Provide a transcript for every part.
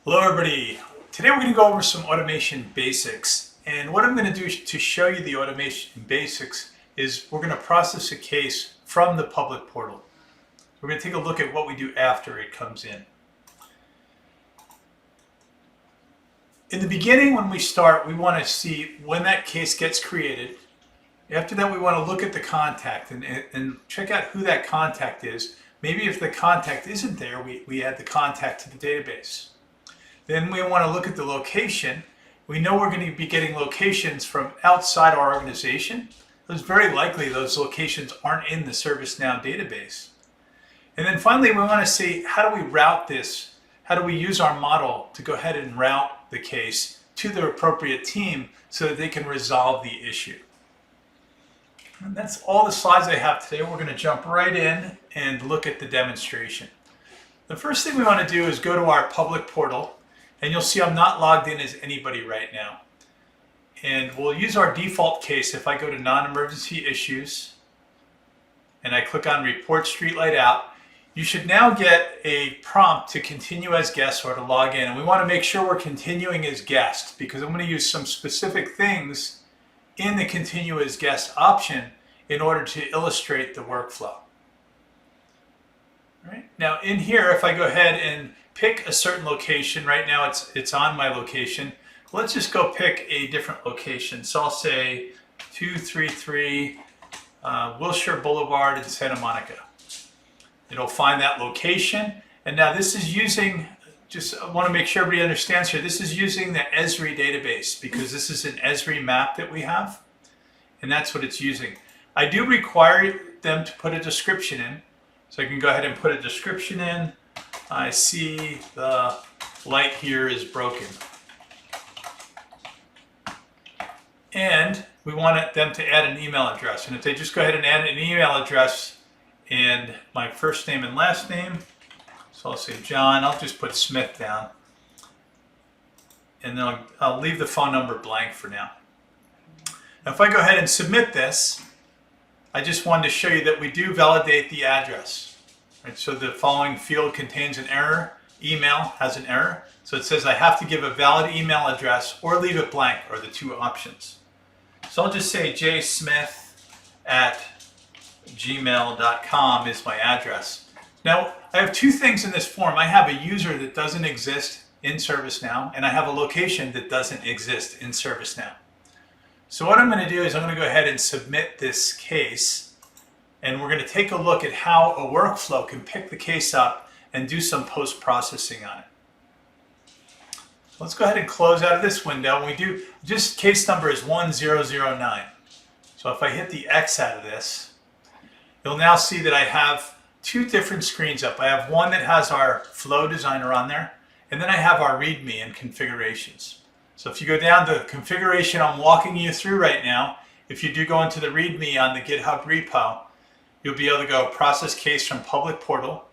Hello everybody. Today we're going to go over some automation basics, and what I'm going to do to show you the automation basics is we're going to process a case from the public portal. We're going to take a look at what we do after it comes in. In the beginning, when we start, we want to see when that case gets created. After that, we want to look at the contact and check out who that contact is. Maybe if the contact isn't there, we add the contact to the database. Then we want to look at the location. We know we're going to be getting locations from outside our organization. It's very likely those locations aren't in the ServiceNow database. And then finally, we want to see, how do we route this? How do we use our model to go ahead and route the case to the appropriate team so that they can resolve the issue? And that's all the slides I have today. We're going to jump right in and look at the demonstration. The first thing we want to do is go to our public portal. And you'll see I'm not logged in as anybody right now. And we'll use our default case. If I go to non-emergency issues and I click on report streetlight out, you should now get a prompt to continue as guest or to log in. And we want to make sure we're continuing as guest because I'm going to use some specific things in the continue as guest option in order to illustrate the workflow. All right. Now in here, if I go ahead and pick a certain location, right now it's on my location. Let's just go pick a different location. So I'll say 233 Wilshire Boulevard in Santa Monica. It'll find that location. And now this is using, I want to make sure everybody understands here, this is using the Esri database because this is an Esri map that we have. And that's what it's using. I do require them to put a description in. So I can go ahead and put a description in. I see the light here is broken. And we want them to add an email address. And if they just go ahead and add an email address and my first name and last name, so I'll say John, I'll just put Smith down. And then I'll leave the phone number blank for now. Now if I go ahead and submit this, I just wanted to show you that we do validate the address. Right, so the following field contains an error. Email has an error. So it says I have to give a valid email address or leave it blank are the two options. So I'll just say jsmith@gmail.com is my address. Now I have two things in this form. I have a user that doesn't exist in ServiceNow and I have a location that doesn't exist in ServiceNow. So what I'm going to do is I'm going to go ahead and submit this case. And we're going to take a look at how a workflow can pick the case up and do some post-processing on it. Let's go ahead and close out of this window. We do, just case number is 1009. So if I hit the X out of this, you'll now see that I have two different screens up. I have one that has our flow designer on there, and then I have our README and configurations. So if you go down to configuration I'm walking you through right now, if you do go into the README on the GitHub repo, you'll be able to go process case from public portal.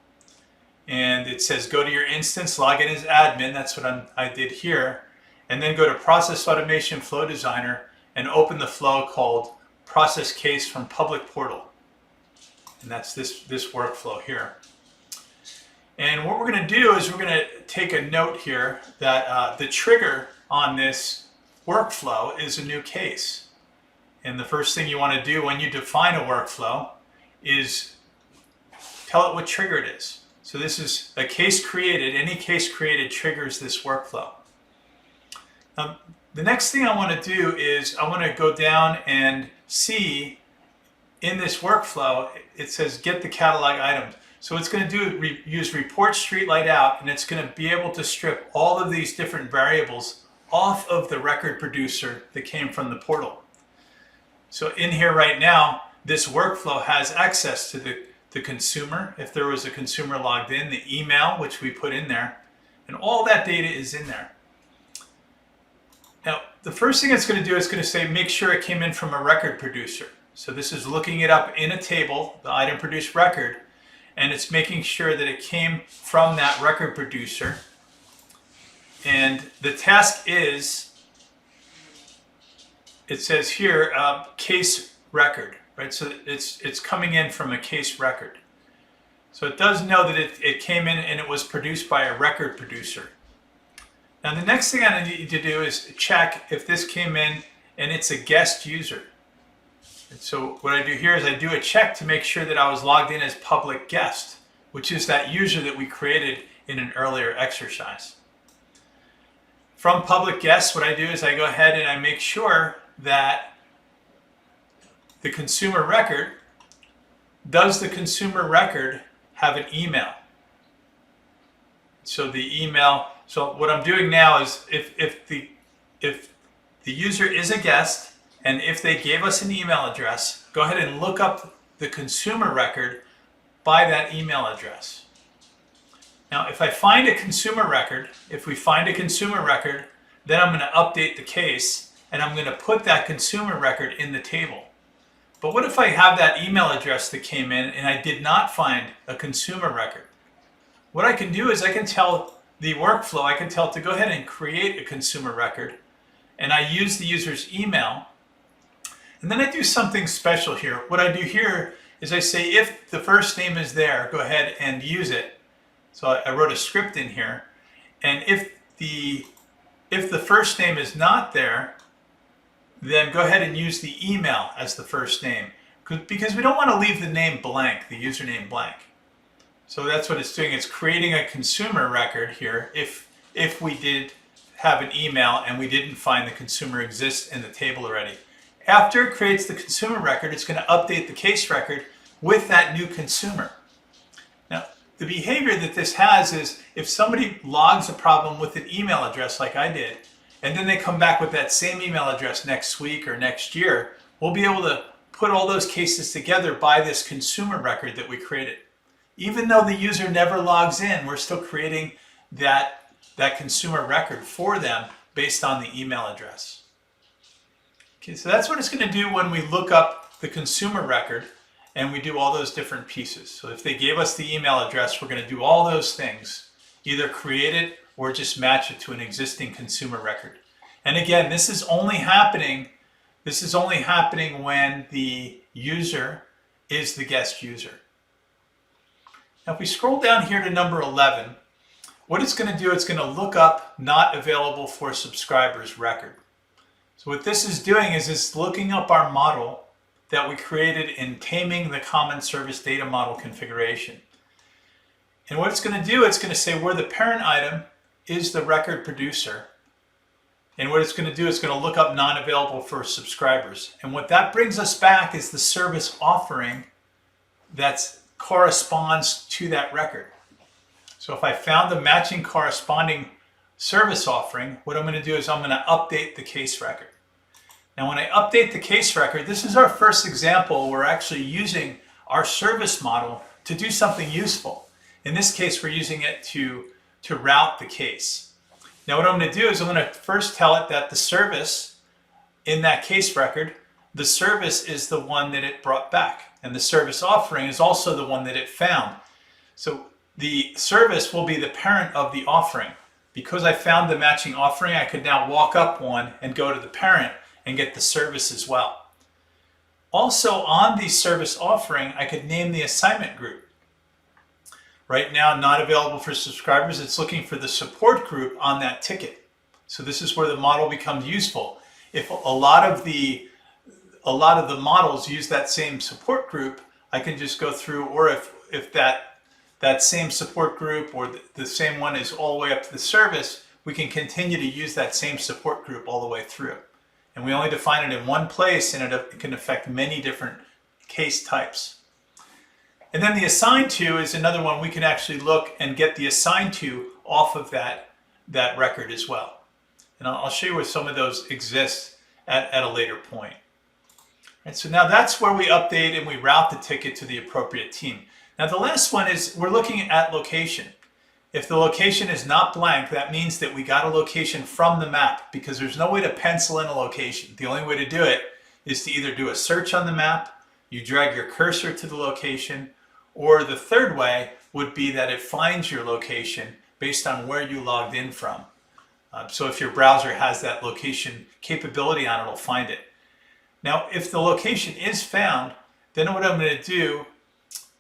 And it says go to your instance, log in as admin. That's what I did here. And then go to process automation flow designer and open the flow called process case from public portal. And that's this workflow here. And what we're going to do is we're going to take a note here that the trigger on this workflow is a new case. And the first thing you want to do when you define a workflow is tell it what trigger it is. So this is a case created. Any case created triggers this workflow. The next thing I want to do is I want to go down and see in this workflow, it says get the catalog items. So it's going to use report streetlight out, and it's going to be able to strip all of these different variables off of the record producer that came from the portal. So in here right now, this workflow has access to the consumer, if there was a consumer logged in, the email, which we put in there, and all that data is in there. Now, the first thing it's going to do is going to say, make sure it came in from a record producer. So this is looking it up in a table, the item produced record, and it's making sure that it came from that record producer. And the task is, it says here, case record. Right, so it's coming in from a case record. So it does know that it came in and it was produced by a record producer. Now the next thing I need to do is check if this came in and it's a guest user. And so what I do here is I do a check to make sure that I was logged in as public guest, which is that user that we created in an earlier exercise. From public guest, what I do is I go ahead and I make sure that the consumer record, does the consumer record have an email? So the email, so what I'm doing now is if the user is a guest and if they gave us an email address, go ahead and look up the consumer record by that email address. Now, if I find a consumer record, if we find a consumer record, then I'm going to update the case and I'm going to put that consumer record in the table. But what if I have that email address that came in and I did not find a consumer record? What I can do is I can tell the workflow, I can tell it to go ahead and create a consumer record, and I use the user's email. And then I do something special here. What I do here is I say if the first name is there, go ahead and use it. So I wrote a script in here. And if the first name is not there, then go ahead and use the email as the first name. Because we don't want to leave the name blank, the username blank. So that's what it's doing. It's creating a consumer record here if we did have an email and we didn't find the consumer exists in the table already. After it creates the consumer record, it's going to update the case record with that new consumer. Now, the behavior that this has is if somebody logs a problem with an email address like I did, and then they come back with that same email address next week or next year, we'll be able to put all those cases together by this consumer record that we created. Even though the user never logs in, we're still creating that consumer record for them based on the email address. Okay, so that's what it's going to do when we look up the consumer record and we do all those different pieces. So if they gave us the email address, we're going to do all those things, either create it or just match it to an existing consumer record. And again, this is only happening when the user is the guest user. Now if we scroll down here to number 11, what it's going to do, it's going to look up not available for subscribers record. So what this is doing is it's looking up our model that we created in taming the common service data model configuration. And what it's going to do, it's going to say where the parent item is the record producer. And what it's going to do is going to look up non-available for subscribers. And what that brings us back is the service offering that corresponds to that record. So if I found the matching corresponding service offering, what I'm going to do is I'm going to update the case record. Now when I update the case record, this is our first example. We're actually using our service model to do something useful. In this case, we're using it to route the case. Now what I'm going to do is I'm going to first tell it that the service in that case record, the service is the one that it brought back. And the service offering is also the one that it found. So the service will be the parent of the offering. Because I found the matching offering, I could now walk up one and go to the parent and get the service as well. Also on the service offering, I could name the assignment group. Right now, not available for subscribers, it's looking for the support group on that ticket. So this is where the model becomes useful. If a lot of the models use that same support group, I can just go through, or if that same support group or the same one is all the way up to the service, we can continue to use that same support group all the way through. And we only define it in one place, and it can affect many different case types. And then the assigned to is another one. We can actually look and get the assigned to off of that record as well. And I'll show you where some of those exist at a later point. And so now that's where we update and we route the ticket to the appropriate team. Now the last one is we're looking at location. If the location is not blank, that means that we got a location from the map, because there's no way to pencil in a location. The only way to do it is to either do a search on the map, you drag your cursor to the location, or the third way would be that it finds your location based on where you logged in from. So if your browser has that location capability on it, it'll find it. Now, if the location is found, then what I'm going to do,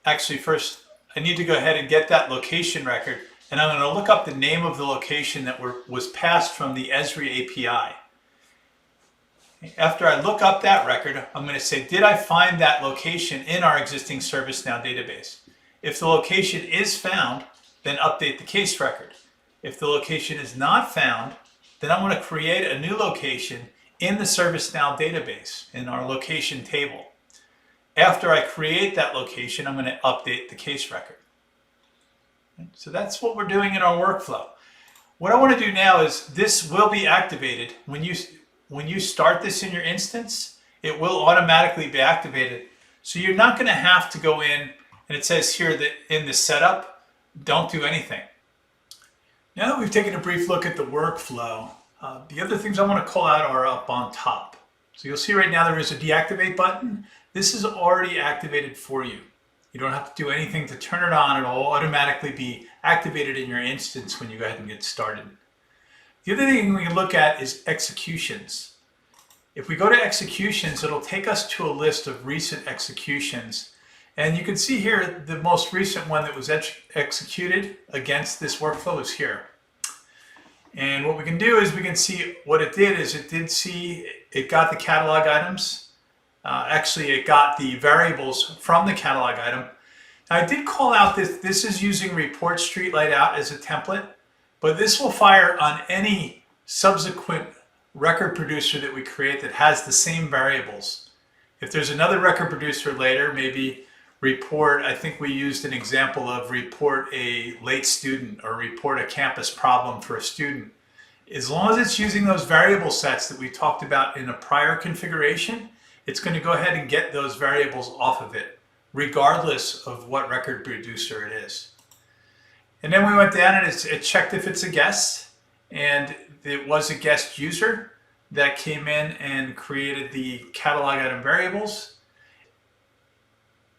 actually first, I need to go ahead and get that location record, and I'm going to look up the name of the location that was passed from the Esri API. After I look up that record, I'm going to say, did I find that location in our existing ServiceNow database? If the location is found, then update the case record. If the location is not found, then I'm going to create a new location in the ServiceNow database, in our location table. After I create that location, I'm going to update the case record. So that's what we're doing in our workflow. What I want to do now is this will be activated. When you start this in your instance, it will automatically be activated. So you're not going to have to go in, and it says here that in the setup, don't do anything. Now that we've taken a brief look at the workflow, the other things I want to call out are up on top. So you'll see right now there is a deactivate button. This is already activated for you. You don't have to do anything to turn it on. It will automatically be activated in your instance when you go ahead and get started. The other thing we can look at is executions. If we go to executions, it'll take us to a list of recent executions. And you can see here the most recent one that was executed against this workflow is here. And what we can do is we can see what it did is it got the catalog items. Actually, it got the variables from the catalog item. Now, I did call out this is using report streetlight out as a template, but this will fire on any subsequent record producer that we create that has the same variables. If there's another record producer later, maybe report, I think we used an example of report a late student or report a campus problem for a student. As long as it's using those variable sets that we talked about in a prior configuration, it's going to go ahead and get those variables off of it, regardless of what record producer it is. And then we went down and it checked if it's a guest, and it was a guest user that came in and created the catalog item variables.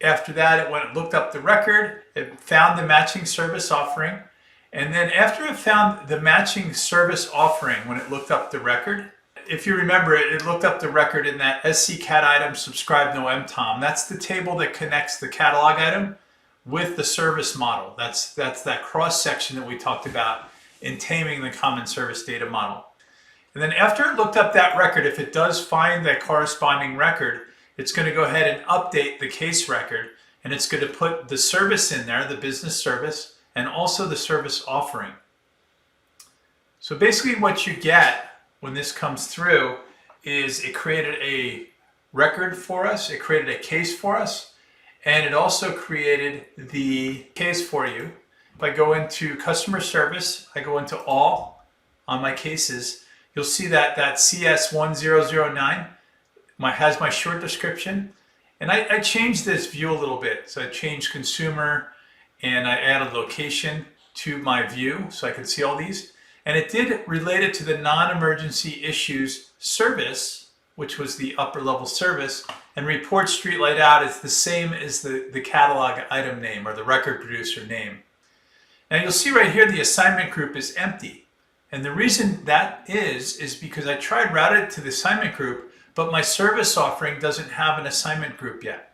After that, it went and looked up the record, it found the matching service offering, and then after it found the matching service offering, when it looked up the record, if you remember it looked up the record in that SCCat item subscribe no mtom. That's the table that connects the catalog item with the service model. That's that cross section that we talked about in taming the common service data model. And then after it looked up that record, if it does find that corresponding record, it's going to go ahead and update the case record, and it's going to put the service in there, the business service, and also the service offering. So basically what you get when this comes through is it created a record for us, it created a case for us, and it also created the case for you. If I go into customer service, I go into all on my cases, you'll see that CS1009 has my short description. And I changed this view a little bit. So I changed consumer and I added location to my view so I could see all these. And it did relate it to the non-emergency issues service, which was the upper level service, and report streetlight out is the same as the catalog item name or the record producer name. Now you'll see right here the assignment group is empty. And the reason that is because I tried route it to the assignment group, but my service offering doesn't have an assignment group yet.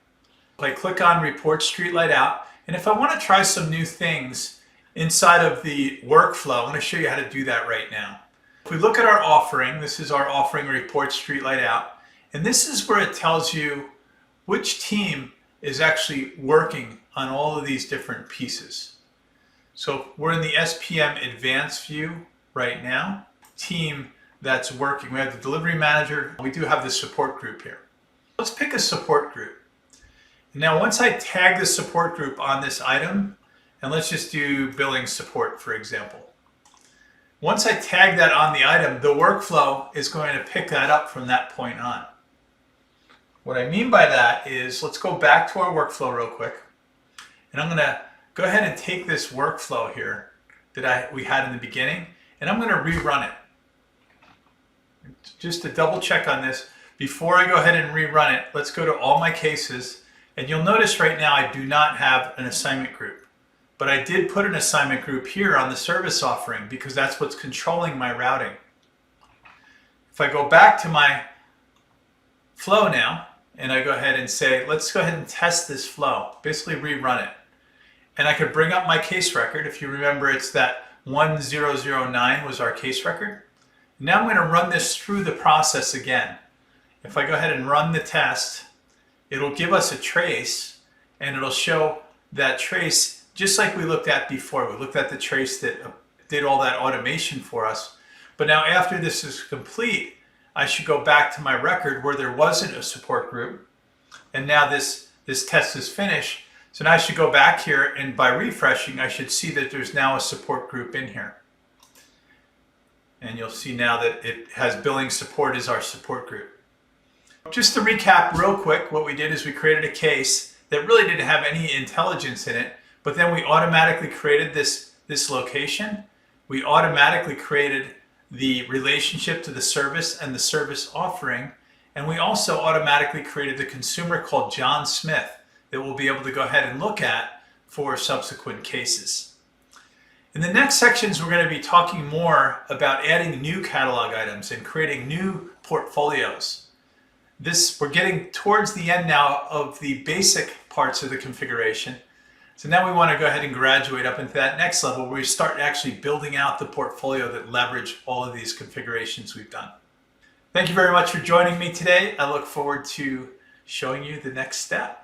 If I click on report streetlight out, and if I want to try some new things inside of the workflow, I'm going to show you how to do that right now. If we look at our offering, this is our offering report streetlight out, and this is where it tells you which team is actually working on all of these different pieces. So we're in the SPM advanced view right now. Team that's working, we have the delivery manager, we do have the support group here. Let's pick a support group. Now once I tag the support group on this item, and let's just do billing support, for example. Once I tag that on the item, the workflow is going to pick that up from that point on. What I mean by that is, let's go back to our workflow real quick. And I'm going to go ahead and take this workflow here that we had in the beginning, and I'm going to rerun it. Just to double check on this, before I go ahead and rerun it, let's go to all my cases. And you'll notice right now I do not have an assignment group. But I did put an assignment group here on the service offering because that's what's controlling my routing. If I go back to my flow now, and I go ahead and say, let's go ahead and test this flow, basically rerun it. and I could bring up my case record. If you remember, it's that 1009 was our case record. Now I'm going to run this through the process again. If I go ahead and run the test, it'll give us a trace, and it'll show that trace just like we looked at before. We looked at the trace that did all that automation for us. But now after this is complete, I should go back to my record where there wasn't a support group. And now this test is finished. So now I should go back here, and by refreshing, I should see that there's now a support group in here. And you'll see now that it has billing support as our support group. Just to recap real quick, what we did is we created a case that really didn't have any intelligence in it, but then we automatically created this location. We automatically created the relationship to the service and the service offering, and we also automatically created the consumer called John Smith that we'll be able to go ahead and look at for subsequent cases. In the next sections, we're going to be talking more about adding new catalog items and creating new portfolios. We're getting towards the end now of the basic parts of the configuration. So now we want to go ahead and graduate up into that next level where we start actually building out the portfolio that leverage all of these configurations we've done. Thank you very much for joining me today. I look forward to showing you the next step.